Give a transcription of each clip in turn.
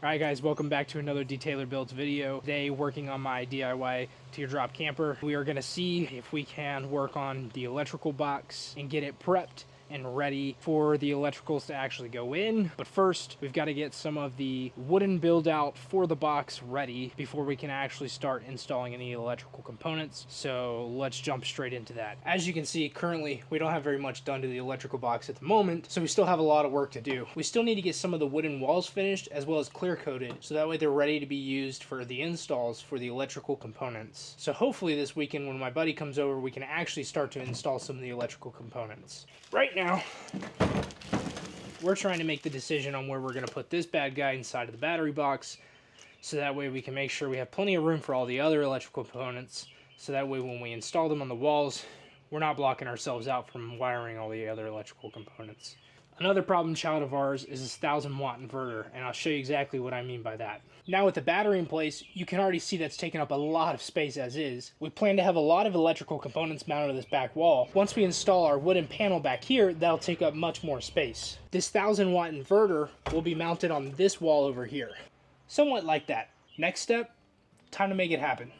Alright guys, welcome back to another DTaylorBuilds video. Today working on my DIY teardrop camper. We are going to see if we can work on the electrical box and get it prepped and ready for the electricals to actually go in. But first, we've got to get some of the wooden build out for the box ready before we can actually start installing any electrical components. So let's jump straight into that. As you can see, currently we don't have very much done to the electrical box at the moment, so we still have a lot of work to do. We still need to get some of the wooden walls finished as well as clear coated, so that way they're ready to be used for the installs for the electrical components. So hopefully this weekend when my buddy comes over, we can actually start to install some of the electrical components. Right now, we're trying to make the decision on where we're going to put this bad guy inside of the battery box, so that way we can make sure we have plenty of room for all the other electrical components, so that way when we install them on the walls, we're not blocking ourselves out from wiring all the other electrical components. Another problem child of ours is this 1000-watt inverter, and I'll show you exactly what I mean by that. Now with the battery in place, you can already see that's taking up a lot of space as is. We plan to have a lot of electrical components mounted to this back wall. Once we install our wooden panel back here, that'll take up much more space. This 1000-watt inverter will be mounted on this wall over here. Somewhat like that. Next step, time to make it happen.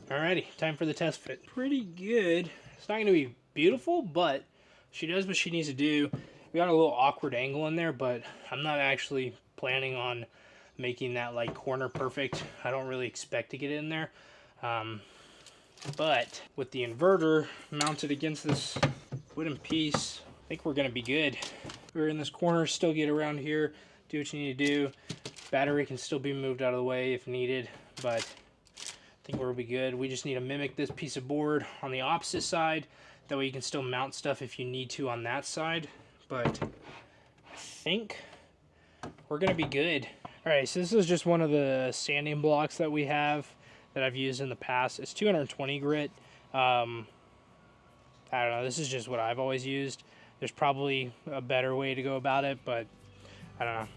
Alrighty, time for the test fit. Pretty good. It's not going to be beautiful, but she does what she needs to do. We got a little awkward angle in there, but I'm not actually planning on making that like corner perfect. I don't really expect to get it in there. But with the inverter mounted against this wooden piece, I think we're going to be good. We're in this corner, still get around here, do what you need to do. Battery can still be moved out of the way if needed, but I think we'll be good. We just need to mimic this piece of board on the opposite side. That way you can still mount stuff if you need to on that side. But I think we're going to be good. Alright, so this is just one of the sanding blocks that we have that I've used in the past. It's 220 grit. I don't know, this is just what I've always used. There's probably a better way to go about it, but I don't know.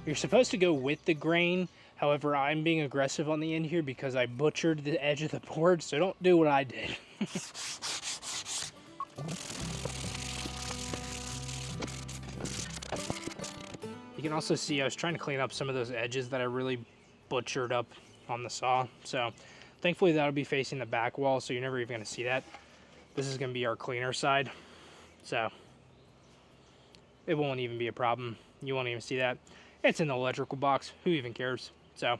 You're supposed to go with the grain. However, I'm being aggressive on the end here because I butchered the edge of the board, so don't do what I did. You can also see I was trying to clean up some of those edges that I really butchered up on the saw. So thankfully that'll be facing the back wall, so you're never even going to see that. This is going to be our cleaner side, so it won't even be a problem. You won't even see that. It's in the electrical box. Who even cares? So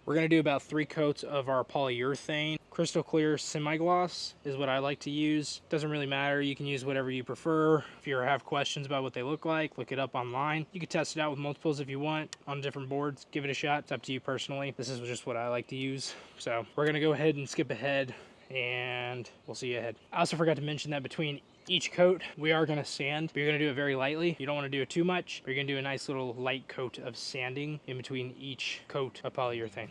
we're going to do about 3 coats of our polyurethane. Crystal clear semi-gloss is what I like to use. Doesn't really matter. You can use whatever you prefer. If you have questions about what they look like, look it up online. You can test it out with multiples if you want on different boards. Give it a shot. It's up to you personally. This is just what I like to use. So we're going to go ahead and skip ahead and we'll see you ahead. I also forgot to mention that between each coat we are going to sand, but you're going to do it very lightly. You don't want to do it too much, but you're going to do a nice little light coat of sanding in between each coat of polyurethane.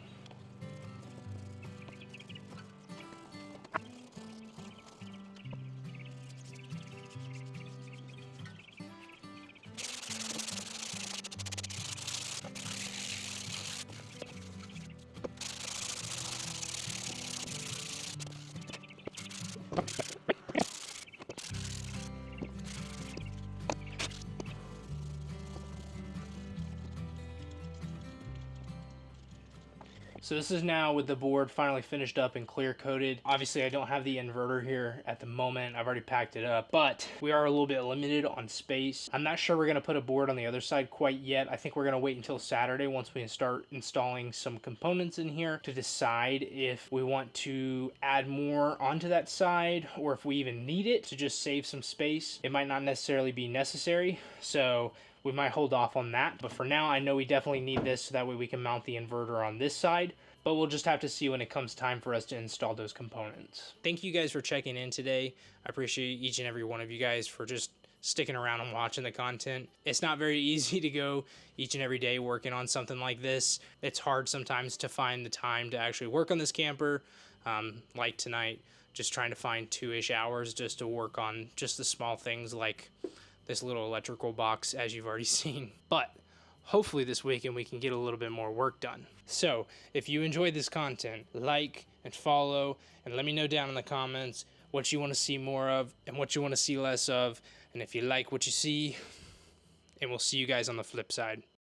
So this is now with the board finally finished up and clear coated. Obviously I don't have the inverter here at the moment. I've already packed it up, but we are a little bit limited on space. I'm not sure we're going to put a board on the other side quite yet. I think we're going to wait until Saturday once we start installing some components in here to decide if we want to add more onto that side or if we even need it to just save some space. It might not necessarily be necessary, so we might hold off on that, but for now I know we definitely need this so that way we can mount the inverter on this side, but we'll just have to see when it comes time for us to install those components. Thank you guys for checking in today. I appreciate each and every one of you guys for just sticking around and watching the content. It's not very easy to go each and every day working on something like this. It's hard sometimes to find the time to actually work on this camper. like tonight, just trying to find 2-ish hours just to work on just the small things like this little electrical box, as you've already seen. But hopefully this weekend we can get a little bit more work done. So if you enjoyed this content, like and follow, and let me know down in the comments what you want to see more of and what you want to see less of, and if you like what you see, and we'll see you guys on the flip side.